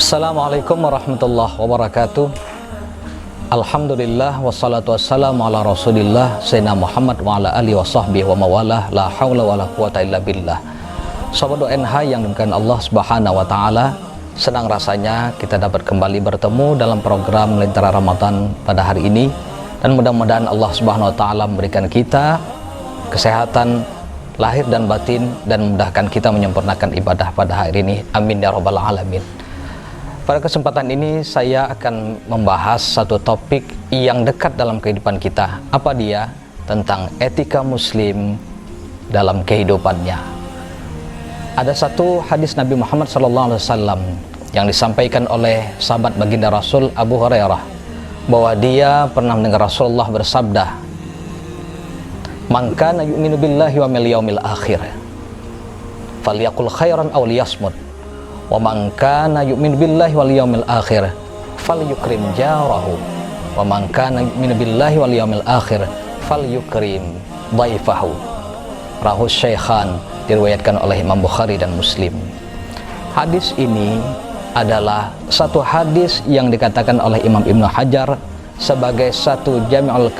Assalamualaikum warahmatullahi wabarakatuh. Alhamdulillah wassalatu wassalamu ala rasulillah Sayyidina Muhammad wa ala alihi wa sahbihi wa mawalah. La hawla wa la quwata illa billah. Sobat ONH yang dimulakan Allah subhanahu wa ta'ala, senang rasanya kita dapat kembali bertemu dalam program Lentera Ramadan pada hari ini. Dan mudah-mudahan Allah subhanahu wa ta'ala memberikan kita kesehatan lahir dan batin, dan memudahkan kita menyempurnakan ibadah pada hari ini. Amin ya rabbal alamin. Pada kesempatan ini saya akan membahas satu topik yang dekat dalam kehidupan kita. Apa dia? Tentang etika muslim dalam kehidupannya. Ada satu hadis Nabi Muhammad SAW yang disampaikan oleh sahabat baginda Rasul Abu Hurairah, bahwa dia pernah mendengar Rasulullah bersabda, "Man kana yu'minu billahi wa mil yaumil akhir falyaqul khairan aw liyasmut. Wa man kana yu'minu billahi wal yaumil akhir falyukrim jarahu. Wa man kana yu'minu billahi wal yaumil akhir falyukrim dhaifahu." Rawahu Syaikhan, diriwayatkan oleh Imam Bukhari dan Muslim. Hadis ini adalah satu hadis yang dikatakan oleh Imam Ibnu Hajar sebagai satu jami'ul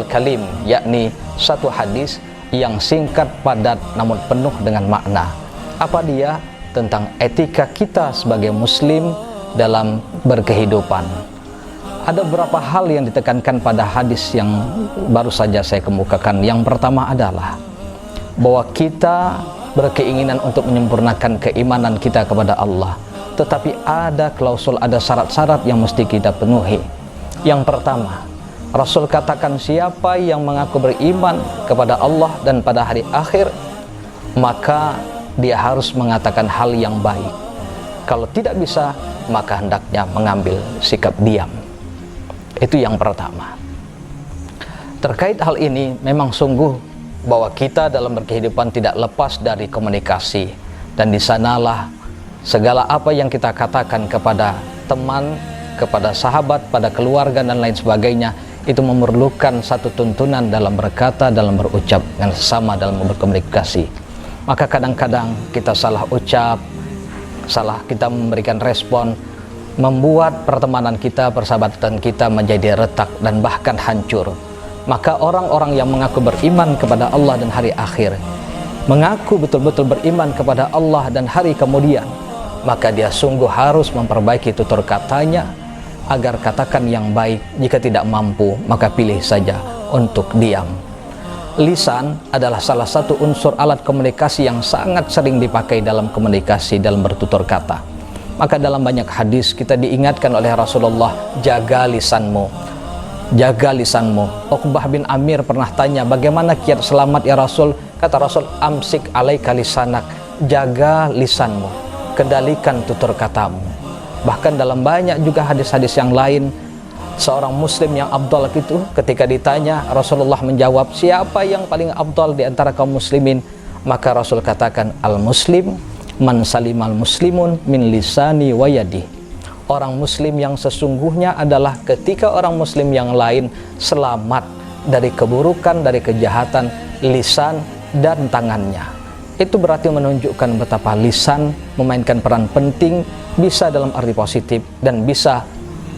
kalim, yakni satu hadis yang singkat, padat, namun penuh dengan makna. Apa dia? Tentang etika kita sebagai muslim dalam berkehidupan. Ada beberapa hal yang ditekankan pada hadis yang baru saja saya kemukakan. Yang pertama adalah bahwa kita berkeinginan untuk menyempurnakan keimanan kita kepada Allah, tetapi ada klausul, ada syarat-syarat yang mesti kita penuhi. Yang pertama, Rasul katakan, siapa yang mengaku beriman kepada Allah dan pada hari akhir, maka dia harus mengatakan hal yang baik. Kalau tidak bisa, maka hendaknya mengambil sikap diam. Itu yang pertama. Terkait hal ini, memang sungguh bahwa kita dalam berkehidupan tidak lepas dari komunikasi, dan di sanalah segala apa yang kita katakan kepada teman, kepada sahabat, pada keluarga dan lain sebagainya, itu memerlukan satu tuntunan dalam berkata, dalam berucap dengan sesama, dalam berkomunikasi. Maka kadang-kadang kita salah ucap, salah kita memberikan respon, membuat pertemanan kita, persahabatan kita menjadi retak dan bahkan hancur. Maka orang-orang yang mengaku beriman kepada Allah dan hari akhir, mengaku betul-betul beriman kepada Allah dan hari kemudian, maka dia sungguh harus memperbaiki tutur katanya agar katakan yang baik. Jika tidak mampu, maka pilih saja untuk diam. Lisan adalah salah satu unsur alat komunikasi yang sangat sering dipakai dalam komunikasi, dalam bertutur kata. Maka dalam banyak hadis kita diingatkan oleh Rasulullah, jaga lisanmu, jaga lisanmu. Uqbah bin Amir pernah tanya, bagaimana kiat selamat ya Rasul? Kata Rasul, amsik alaika lisanak, jaga lisanmu, kendalikan tutur katamu. Bahkan dalam banyak juga hadis-hadis yang lain, seorang muslim yang afdal itu ketika ditanya, Rasulullah menjawab, siapa yang paling afdal di antara kaum muslimin? Maka Rasul katakan, al-muslim man salimal muslimun min lisani wa yadi. Orang muslim yang sesungguhnya adalah ketika orang muslim yang lain selamat dari keburukan, dari kejahatan lisan dan tangannya. Itu berarti menunjukkan betapa lisan memainkan peran penting, bisa dalam arti positif dan bisa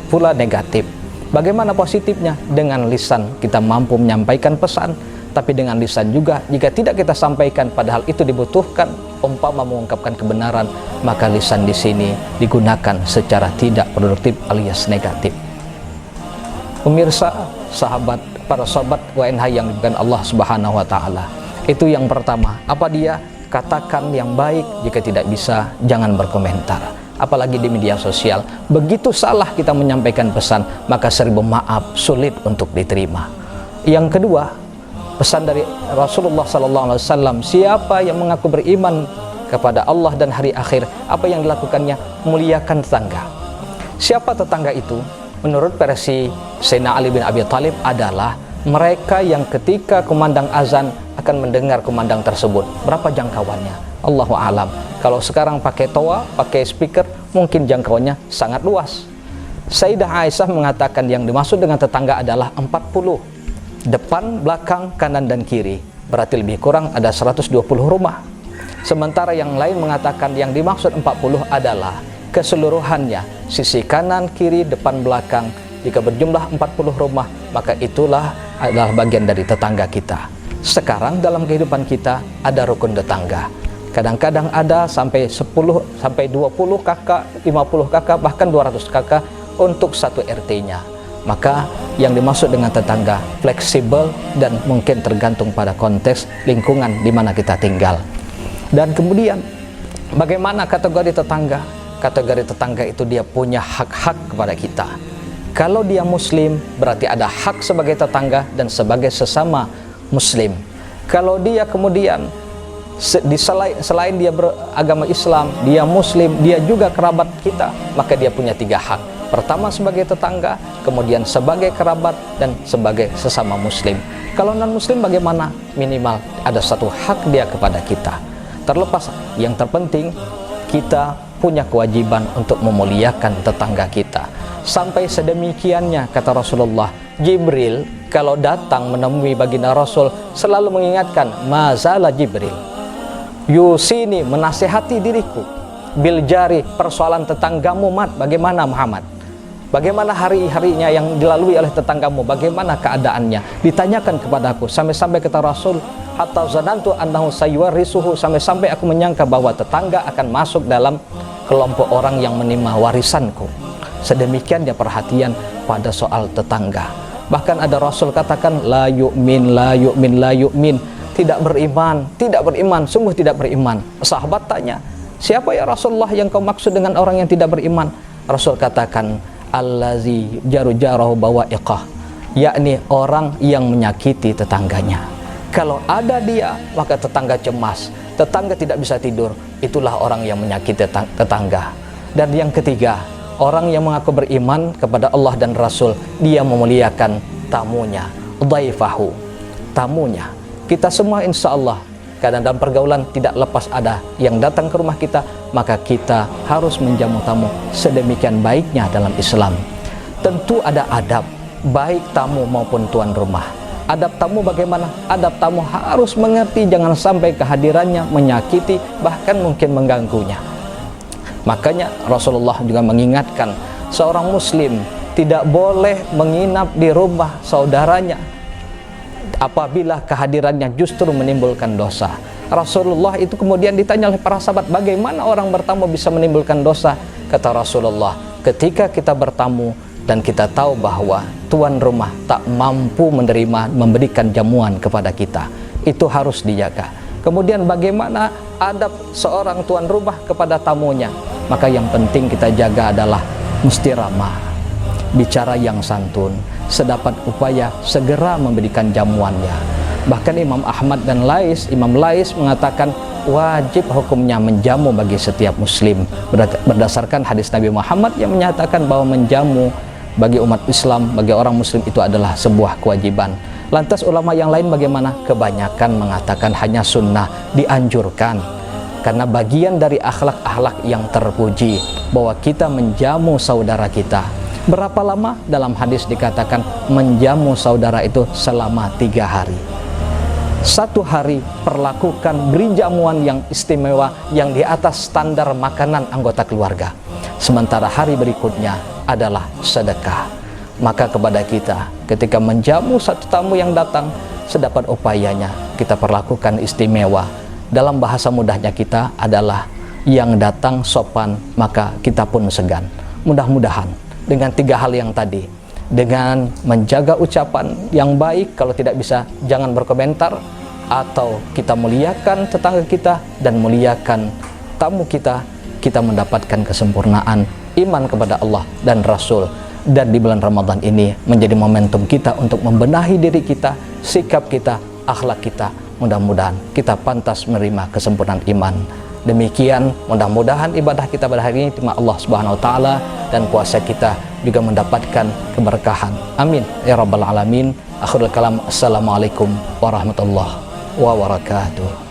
pula negatif. Bagaimana positifnya? Dengan lisan kita mampu menyampaikan pesan, tapi dengan lisan juga jika tidak kita sampaikan padahal itu dibutuhkan, umpama mengungkapkan kebenaran, maka lisan di sini digunakan secara tidak produktif alias negatif. Pemirsa, sahabat, para sahabat WNH yang dimuliakan Allah Subhanahu wa taala. Itu yang pertama. Apa dia? Katakan yang baik, jika tidak bisa jangan berkomentar. Apalagi di media sosial, begitu salah kita menyampaikan pesan, maka seribu maaf sulit untuk diterima. Yang kedua, pesan dari Rasulullah SAW, siapa yang mengaku beriman kepada Allah dan hari akhir, apa yang dilakukannya? Muliakan tetangga. Siapa tetangga itu? Menurut versi Sayyidina Ali bin Abi Thalib adalah mereka yang ketika kumandang azan akan mendengar kumandang tersebut. Berapa jangkauannya? Allahu alam. Kalau sekarang pakai toa, pakai speaker, mungkin jangkauannya sangat luas. Sayyidah Aisyah mengatakan yang dimaksud dengan tetangga adalah 40. Depan, belakang, kanan dan kiri. Berarti lebih kurang ada 120 rumah. Sementara yang lain mengatakan yang dimaksud 40 adalah keseluruhannya, sisi kanan, kiri, depan, belakang. Jika berjumlah 40 rumah, maka itulah adalah bagian dari tetangga kita. Sekarang dalam kehidupan kita ada rukun tetangga. Kadang-kadang ada sampai 10, sampai 20 kakak, 50 kakak, bahkan 200 kakak untuk satu RT-nya. Maka yang dimaksud dengan tetangga fleksibel dan mungkin tergantung pada konteks lingkungan di mana kita tinggal. Dan kemudian bagaimana kategori tetangga? Kategori tetangga itu dia punya hak-hak kepada kita. Kalau dia muslim, berarti ada hak sebagai tetangga dan sebagai sesama muslim. Kalau dia kemudian selain dia beragama Islam, dia muslim, dia juga kerabat kita, maka dia punya 3 hak. Pertama sebagai tetangga, kemudian sebagai kerabat, dan sebagai sesama muslim. Kalau non muslim bagaimana? Minimal ada 1 hak dia kepada kita. Terlepas, yang terpenting kita punya kewajiban untuk memuliakan tetangga kita. Sampai sedemikiannya, kata Rasulullah, Jibril kalau datang menemui baginda Rasul selalu mengingatkan, mazala Jibril yusini, menasihati diriku, bil jari, persoalan tetanggamu mat, bagaimana Muhammad? Bagaimana hari-harinya yang dilalui oleh tetanggamu? Bagaimana keadaannya? Ditanyakan kepadaku, sampai-sampai kata Rasul, hatta zanantu annahu sayuwarisuhu, sampai-sampai aku menyangka bahwa tetangga akan masuk dalam kelompok orang yang menerima warisanku. Sedemikian dia perhatian pada soal tetangga. Bahkan ada Rasul katakan, la yu'min, la yu'min, la yu'min, tidak beriman, sungguh tidak beriman. Sahabat tanya, siapa ya Rasulullah yang kau maksud dengan orang yang tidak beriman? Rasul katakan, allazi jaru jarahu bawa'iqah, yakni orang yang menyakiti tetangganya. Kalau ada dia, maka tetangga cemas, tetangga tidak bisa tidur, itulah orang yang menyakiti tetangga. Dan yang ketiga, orang yang mengaku beriman kepada Allah dan Rasul, dia memuliakan tamunya, dhaifahu, tamunya. Kita semua insya Allah, karena dalam pergaulan tidak lepas ada yang datang ke rumah kita, maka kita harus menjamu tamu sedemikian baiknya dalam Islam. Tentu ada adab, baik tamu maupun tuan rumah. Adab tamu bagaimana? Adab tamu harus mengerti, jangan sampai kehadirannya menyakiti, bahkan mungkin mengganggunya. Makanya Rasulullah juga mengingatkan, seorang muslim tidak boleh menginap di rumah saudaranya apabila kehadirannya justru menimbulkan dosa. Rasulullah itu kemudian ditanya oleh para sahabat, bagaimana orang bertamu bisa menimbulkan dosa? Kata Rasulullah, ketika kita bertamu dan kita tahu bahwa tuan rumah tak mampu menerima, memberikan jamuan kepada kita, itu harus dijaga. Kemudian bagaimana adab seorang tuan rumah kepada tamunya? Maka yang penting kita jaga adalah mesti ramah, bicara yang santun, sedapat upaya segera memberikan jamuannya. Bahkan Imam Ahmad dan Imam Lais mengatakan wajib hukumnya menjamu bagi setiap muslim, berdasarkan hadis Nabi Muhammad yang menyatakan bahwa menjamu bagi umat Islam, bagi orang muslim itu adalah sebuah kewajiban. Lantas ulama yang lain bagaimana? Kebanyakan mengatakan hanya sunnah, dianjurkan, karena bagian dari akhlak-akhlak yang terpuji bahwa kita menjamu saudara kita. Berapa lama? Dalam hadis dikatakan menjamu saudara itu selama 3 hari. 1 hari perlakukan, beri jamuan yang istimewa yang di atas standar makanan anggota keluarga. Sementara hari berikutnya adalah sedekah. Maka kepada kita, ketika menjamu satu tamu yang datang, sedapat upayanya kita perlakukan istimewa. Dalam bahasa mudahnya kita adalah yang datang sopan, maka kita pun segan. Mudah-mudahan dengan 3 hal yang tadi, dengan menjaga ucapan yang baik, kalau tidak bisa jangan berkomentar, atau kita muliakan tetangga kita dan muliakan tamu kita, kita mendapatkan kesempurnaan iman kepada Allah dan Rasul. Dan di bulan Ramadan ini menjadi momentum kita untuk membenahi diri kita, sikap kita, akhlak kita. Mudah-mudahan kita pantas menerima kesempurnaan iman. Demikian, mudah-mudahan ibadah kita pada hari ini diterima Allah Subhanahu wa taala, dan puasa kita juga mendapatkan keberkahan. Amin ya rabbal alamin. Akhirul kalam, assalamualaikum warahmatullahi wabarakatuh.